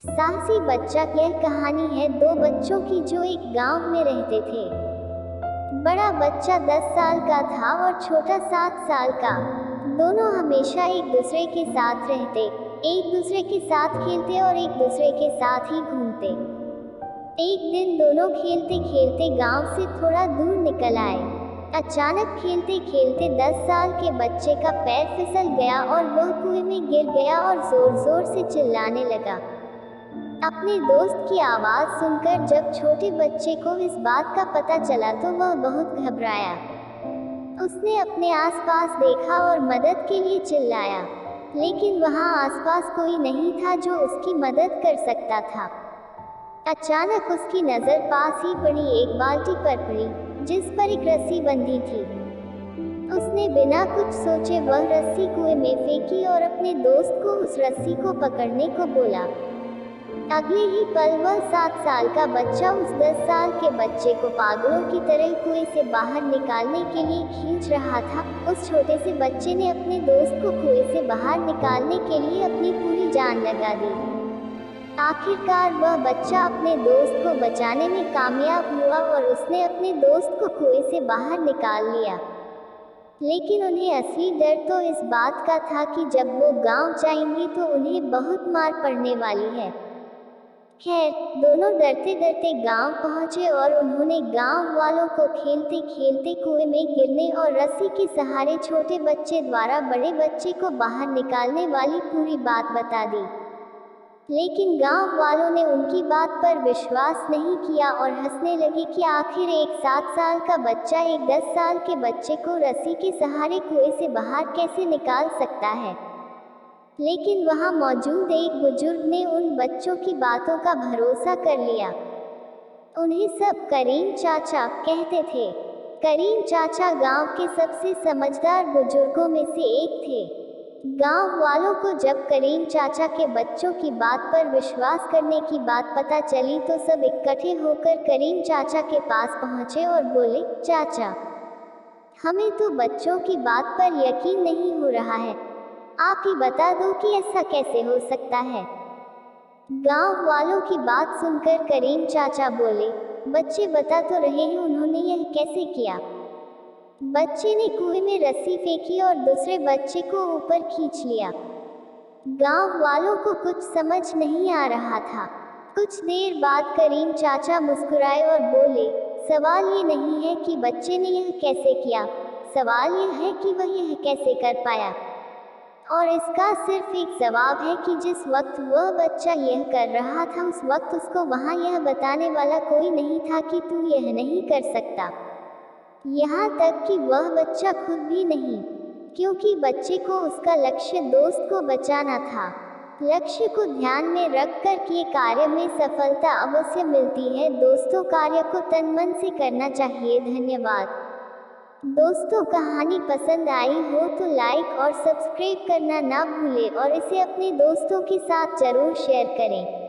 साहसी बच्चा। यह कहानी है दो बच्चों की जो एक गांव में रहते थे। बड़ा बच्चा 10 साल का था और छोटा 7 साल का। दोनों हमेशा एक दूसरे के साथ रहते, एक दूसरे के साथ खेलते और एक दूसरे के साथ ही घूमते। एक दिन दोनों खेलते खेलते गांव से थोड़ा दूर निकल आए। अचानक खेलते खेलते 10 साल के बच्चे का पैर फिसल गया और वह कुएं में गिर गया और जोर जोर से चिल्लाने लगा। अपने दोस्त की आवाज सुनकर जब छोटे बच्चे को इस बात का पता चला तो वह बहुत घबराया। उसने अपने आसपास देखा और मदद के लिए चिल्लाया, लेकिन वहां आसपास कोई नहीं था जो उसकी मदद कर सकता था। अचानक उसकी नजर पास ही पड़ी एक बाल्टी पर पड़ी, जिस पर एक रस्सी बंधी थी। उसने बिना कुछ सोचे वह रस्सी कुएं में फेंकी और अपने दोस्त को उस रस्सी को पकड़ने को बोला। अगले ही पल वह 7 साल का बच्चा उस 10 साल के बच्चे को पागलों की तरह कुएं से बाहर निकालने के लिए खींच रहा था। उस छोटे से बच्चे ने अपने दोस्त को कुएं से बाहर निकालने के लिए अपनी पूरी जान लगा दी। आखिरकार वह बच्चा अपने दोस्त को बचाने में कामयाब हुआ और उसने अपने दोस्त को कुएं से बाहर निकाल लिया। लेकिन उन्हें असली डर तो इस बात का था कि जब वो गांव जाएंगे तो उन्हें बहुत मार पड़ने वाली है। खैर, दोनों डरते डरते गांव पहुंचे और उन्होंने गांव वालों को खेलते खेलते कुएं में गिरने और रस्सी के सहारे छोटे बच्चे द्वारा बड़े बच्चे को बाहर निकालने वाली पूरी बात बता दी। लेकिन गांव वालों ने उनकी बात पर विश्वास नहीं किया और हंसने लगे कि आखिर एक 7 साल का बच्चा एक 10 साल के बच्चे को रस्सी के सहारे कुएं से बाहर कैसे निकाल सकता है। लेकिन वहां मौजूद एक बुजुर्ग ने उन बच्चों की बातों का भरोसा कर लिया। उन्हें सब करीम चाचा कहते थे। करीम चाचा गांव के सबसे समझदार बुजुर्गों में से एक थे। गांव वालों को जब करीम चाचा के बच्चों की बात पर विश्वास करने की बात पता चली तो सब इकट्ठे होकर करीम चाचा के पास पहुंचे और बोले, चाचा, हमें तो बच्चों की बात पर यकीन नहीं हो रहा है। आप ही बता दो कि ऐसा कैसे हो सकता है। गांव वालों की बात सुनकर करीम चाचा बोले, बच्चे बता तो रहे हैं उन्होंने यह कैसे किया। बच्चे ने कुएं में रस्सी फेंकी और दूसरे बच्चे को ऊपर खींच लिया। गांव वालों को कुछ समझ नहीं आ रहा था। कुछ देर बाद करीम चाचा मुस्कुराए और बोले, सवाल ये नहीं है कि बच्चे ने यह कैसे किया, सवाल यह है कि वह यह कैसे कर पाया। और इसका सिर्फ एक जवाब है कि जिस वक्त वह बच्चा यह कर रहा था उस वक्त उसको वहां यह बताने वाला कोई नहीं था कि तू यह नहीं कर सकता। यहाँ तक कि वह बच्चा खुद भी नहीं, क्योंकि बच्चे को उसका लक्ष्य दोस्त को बचाना था। लक्ष्य को ध्यान में रखकर किए कार्य में सफलता अवश्य मिलती है। दोस्तों, कार्य को तन मन से करना चाहिए। धन्यवाद। दोस्तों, कहानी पसंद आई हो तो लाइक और सब्सक्राइब करना ना भूलें और इसे अपने दोस्तों के साथ जरूर शेयर करें।